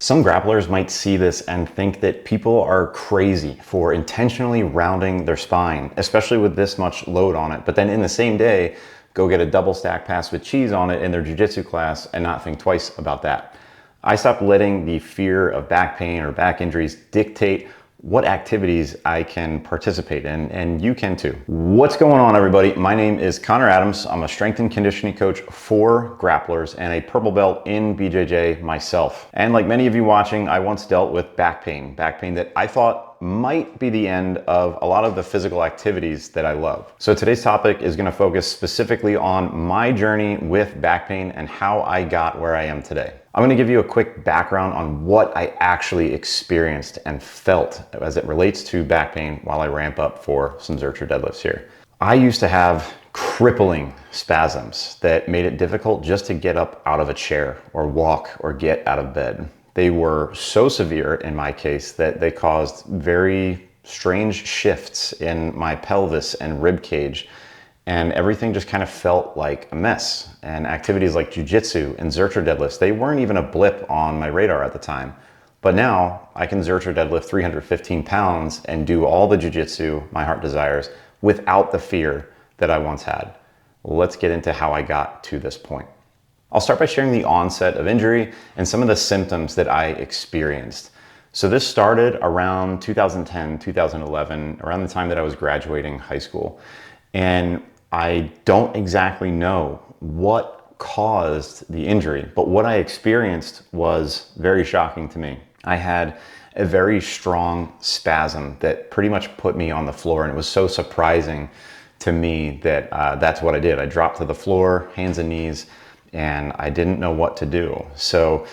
Some grapplers might see this and think that people are crazy for intentionally rounding their spine, especially with this much load on it, but then in the same day, go get a double stack pass with cheese on it in their jiu-jitsu class and not think twice about that. I stopped letting the fear of back pain or back injuries dictate what activities I can participate in, and you can too. What's going on, everybody? My name is Connor Adams. I'm a strength and conditioning coach for grapplers and a purple belt in BJJ myself. And like many of you watching, I once dealt with back pain that I thought might be the end of a lot of the physical activities that I love. So today's topic is going to focus specifically on my journey with back pain and how I got where I am today. I'm going to give you a quick background on what I actually experienced and felt as it relates to back pain while I ramp up for some Zercher deadlifts here. I used to have crippling spasms that made it difficult just to get up out of a chair or walk or get out of bed. They were so severe in my case that they caused very strange shifts in my pelvis and rib cage, and everything just kind of felt like a mess. And activities like Jiu-jitsu and Zercher Deadlifts, they weren't even a blip on my radar at the time. But now I can Zercher Deadlift 315 pounds and do all the Jiu-jitsu my heart desires without the fear that I once had. Let's get into how I got to this point. I'll start by sharing the onset of injury and some of the symptoms that I experienced. So this started around 2010, 2011, around the time that I was graduating high school. And I don't exactly know what caused the injury, but what I experienced was very shocking to me. I had a very strong spasm that pretty much put me on the floor, and it was so surprising to me that that's what I did. I dropped to the floor, hands and knees, and I didn't know what to do. So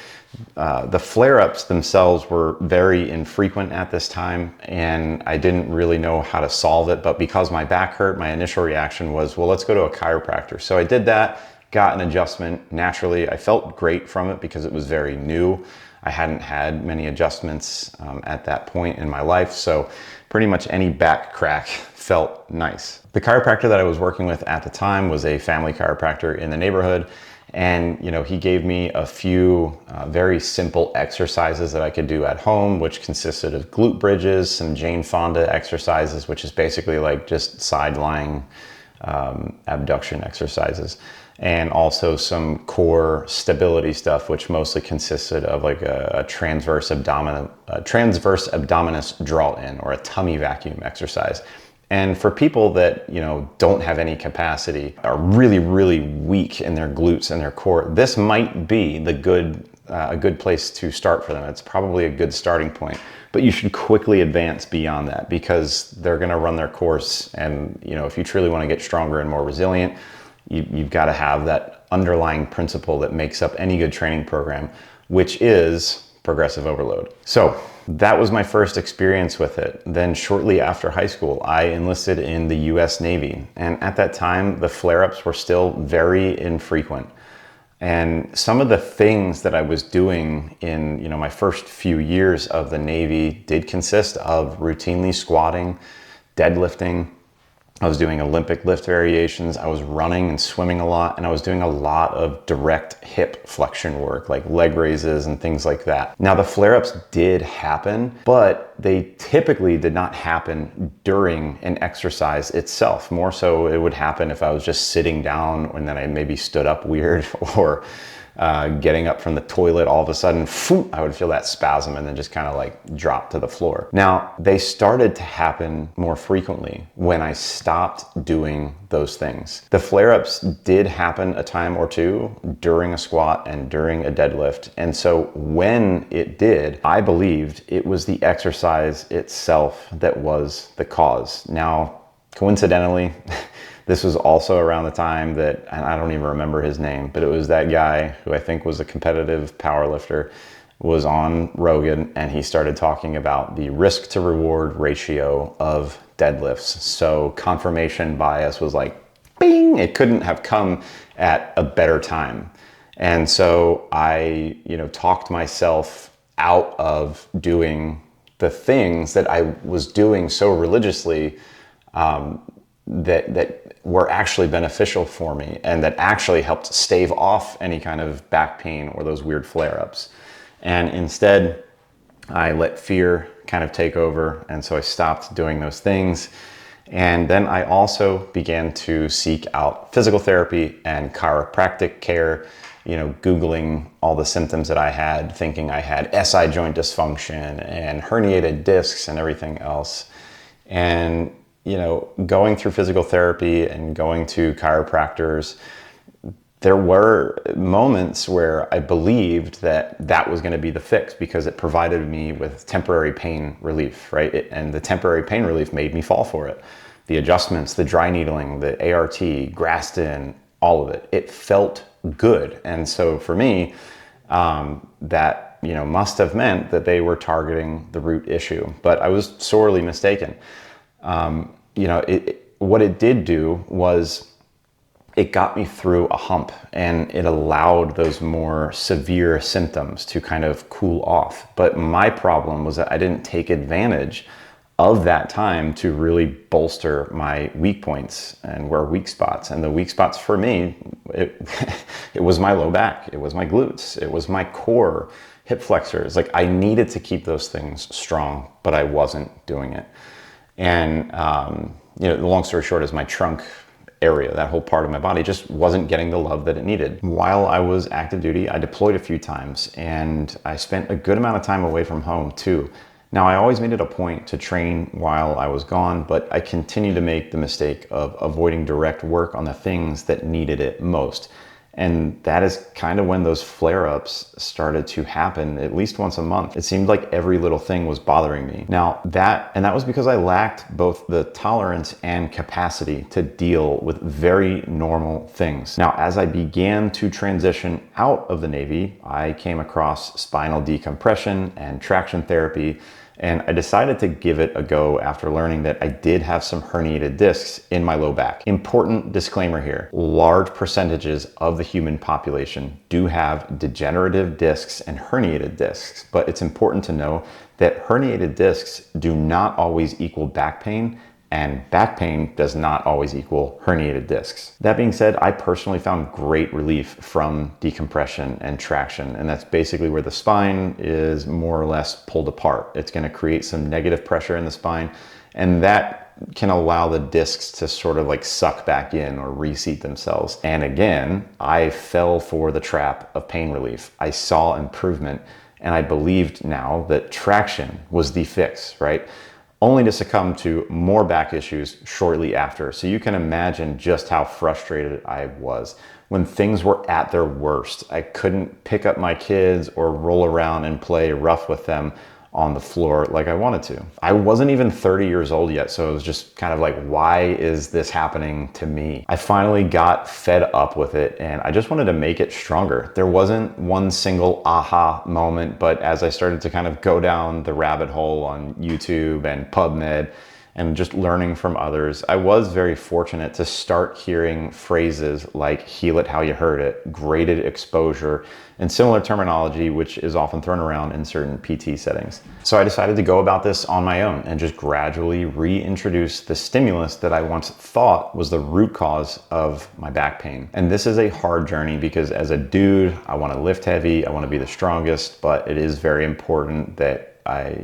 the flare-ups themselves were very infrequent at this time, and I didn't really know how to solve it. But because my back hurt, my initial reaction was, well, let's go to a chiropractor. So I did that, got an adjustment. Naturally, I felt great from it because it was very new. I hadn't had many adjustments at that point in my life, so pretty much any back crack felt nice. The chiropractor that I was working with at the time was a family chiropractor in the neighborhood. And he gave me a few very simple exercises that I could do at home, which consisted of glute bridges, some Jane Fonda exercises, which is basically like just side lying abduction exercises, and also some core stability stuff, which mostly consisted of like a transverse abdominis draw in, or a tummy vacuum exercise. And for people that, don't have any capacity, are really, really weak in their glutes and their core, this might be a good place to start for them. It's probably a good starting point, but you should quickly advance beyond that because they're going to run their course. And, if you truly want to get stronger and more resilient, you've got to have that underlying principle that makes up any good training program, which is progressive overload. So that was my first experience with it. Then shortly after high school, I enlisted in the US Navy. And at that time, the flare-ups were still very infrequent. And some of the things that I was doing in my first few years of the Navy did consist of routinely squatting, deadlifting. I was doing Olympic lift variations. I was running and swimming a lot, and I was doing a lot of direct hip flexion work, like leg raises and things like that. Now, the flare-ups did happen, but they typically did not happen during an exercise itself. More so, it would happen if I was just sitting down and then I maybe stood up weird, or getting up from the toilet, all of a sudden, I would feel that spasm and then just kind of like drop to the floor. Now, they started to happen more frequently when I stopped doing those things. The flare-ups did happen a time or two during a squat and during a deadlift. And so when it did, I believed it was the exercise itself that was the cause. Now, coincidentally, this was also around the time that, and I don't even remember his name, but it was that guy who I think was a competitive powerlifter, was on Rogan, and he started talking about the risk to reward ratio of deadlifts. So confirmation bias was like, bing, it couldn't have come at a better time. And so I, talked myself out of doing the things that I was doing so religiously, that were actually beneficial for me and that actually helped stave off any kind of back pain or those weird flare-ups. And instead, I let fear kind of take over. And so I stopped doing those things. And then I also began to seek out physical therapy and chiropractic care, Googling all the symptoms that I had, thinking I had SI joint dysfunction and herniated discs and everything else. And, going through physical therapy and going to chiropractors, there were moments where I believed that that was going to be the fix because it provided me with temporary pain relief, right? And the temporary pain relief made me fall for it. The adjustments, the dry needling, the ART, Graston, all of it. It felt good. And so for me, that, must have meant that they were targeting the root issue. But I was sorely mistaken. What it did do was it got me through a hump, and it allowed those more severe symptoms to kind of cool off. But my problem was that I didn't take advantage of that time to really bolster my weak points and where weak spots. And the weak spots for me, it was my low back, it was my glutes, it was my core, hip flexors. Like, I needed to keep those things strong, but I wasn't doing it. And the long story short is my trunk area, that whole part of my body, just wasn't getting the love that it needed. While I was active duty, I deployed a few times, and I spent a good amount of time away from home too. Now, I always made it a point to train while I was gone, but I continued to make the mistake of avoiding direct work on the things that needed it most. And that is kind of when those flare-ups started to happen at least once a month. It seemed like every little thing was bothering me. Now, that was because I lacked both the tolerance and capacity to deal with very normal things. Now, as I began to transition out of the Navy, I came across spinal decompression and traction therapy, and I decided to give it a go after learning that I did have some herniated discs in my low back. Important disclaimer here: large percentages of the human population do have degenerative discs and herniated discs, but it's important to know that herniated discs do not always equal back pain, and back pain does not always equal herniated discs. That being said, I personally found great relief from decompression and traction, and that's basically where the spine is more or less pulled apart. It's going to create some negative pressure in the spine, and that can allow the discs to sort of like suck back in or reseat themselves. And again, I fell for the trap of pain relief. I saw improvement, and I believed now that traction was the fix, right? Only to succumb to more back issues shortly after. So you can imagine just how frustrated I was when things were at their worst. I couldn't pick up my kids or roll around and play rough with them on the floor like I wanted to. I wasn't even 30 years old yet, so it was just kind of like, why is this happening to me? I finally got fed up with it, and I just wanted to make it stronger. There wasn't one single aha moment, but as I started to kind of go down the rabbit hole on YouTube and PubMed and just learning from others, I was very fortunate to start hearing phrases like heal it how you heard it, graded exposure, and similar terminology, which is often thrown around in certain PT settings. So I decided to go about this on my own and just gradually reintroduce the stimulus that I once thought was the root cause of my back pain. And this is a hard journey because as a dude, I want to lift heavy, I want to be the strongest, but it is very important that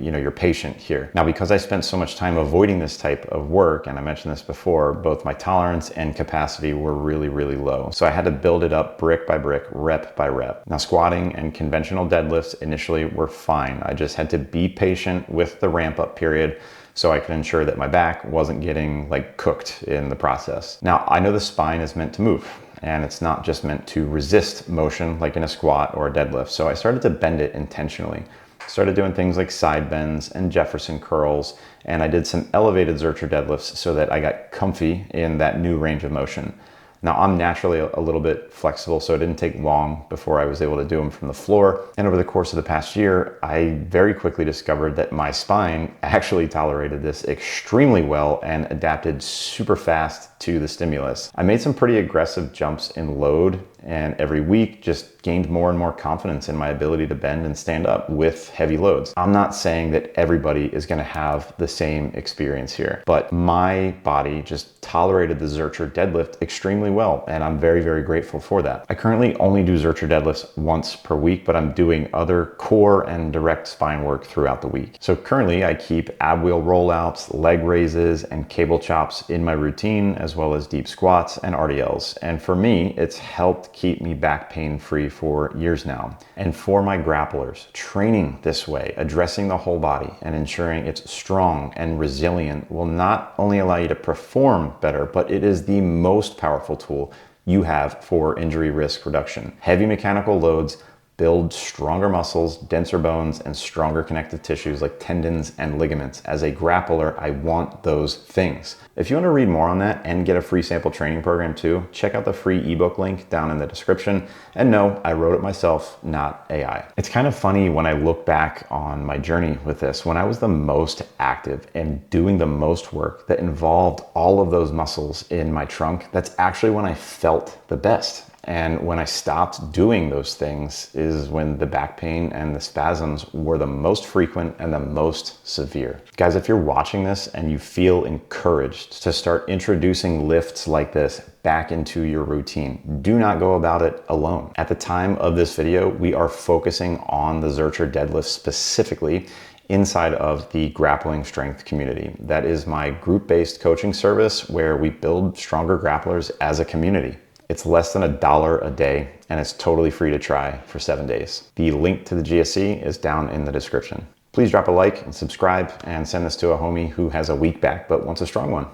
you're patient here. Now, because I spent so much time avoiding this type of work, and I mentioned this before, both my tolerance and capacity were really, really low. So I had to build it up brick by brick, rep by rep. Now, squatting and conventional deadlifts initially were fine. I just had to be patient with the ramp up period so I could ensure that my back wasn't getting like cooked in the process. Now, I know the spine is meant to move, and it's not just meant to resist motion like in a squat or a deadlift. So I started to bend it intentionally. Started doing things like side bends and Jefferson curls, and I did some elevated Zercher deadlifts so that I got comfy in that new range of motion. Now, I'm naturally a little bit flexible, so it didn't take long before I was able to do them from the floor. And over the course of the past year, I very quickly discovered that my spine actually tolerated this extremely well and adapted super fast to the stimulus. I made some pretty aggressive jumps in load and every week just gained more and more confidence in my ability to bend and stand up with heavy loads. I'm not saying that everybody is going to have the same experience here, but my body just tolerated the Zercher deadlift extremely well, and I'm very, very grateful for that. I currently only do Zercher deadlifts once per week, but I'm doing other core and direct spine work throughout the week. So currently I keep ab wheel rollouts, leg raises, and cable chops in my routine, as well as deep squats and RDLs. And for me, it's helped keep me back pain free for years now. And for my grapplers, training this way, addressing the whole body and ensuring it's strong and resilient will not only allow you to perform better, but it is the most powerful tool you have for injury risk reduction. Heavy mechanical loads build stronger muscles, denser bones, and stronger connective tissues like tendons and ligaments. As a grappler, I want those things. If you want to read more on that and get a free sample training program too, check out the free ebook link down in the description. And no, I wrote it myself, not AI. It's kind of funny when I look back on my journey with this, when I was the most active and doing the most work that involved all of those muscles in my trunk, that's actually when I felt the best. And when I stopped doing those things is when the back pain and the spasms were the most frequent and the most severe. Guys, if you're watching this and you feel encouraged to start introducing lifts like this back into your routine, do not go about it alone. At the time of this video, we are focusing on the Zercher deadlift specifically inside of the Grappling Strength community. That is my group-based coaching service where we build stronger grapplers as a community. It's less than $1 a day, and it's totally free to try for 7 days. The link to the GSC is down in the description. Please drop a like and subscribe and send this to a homie who has a weak back but wants a strong one.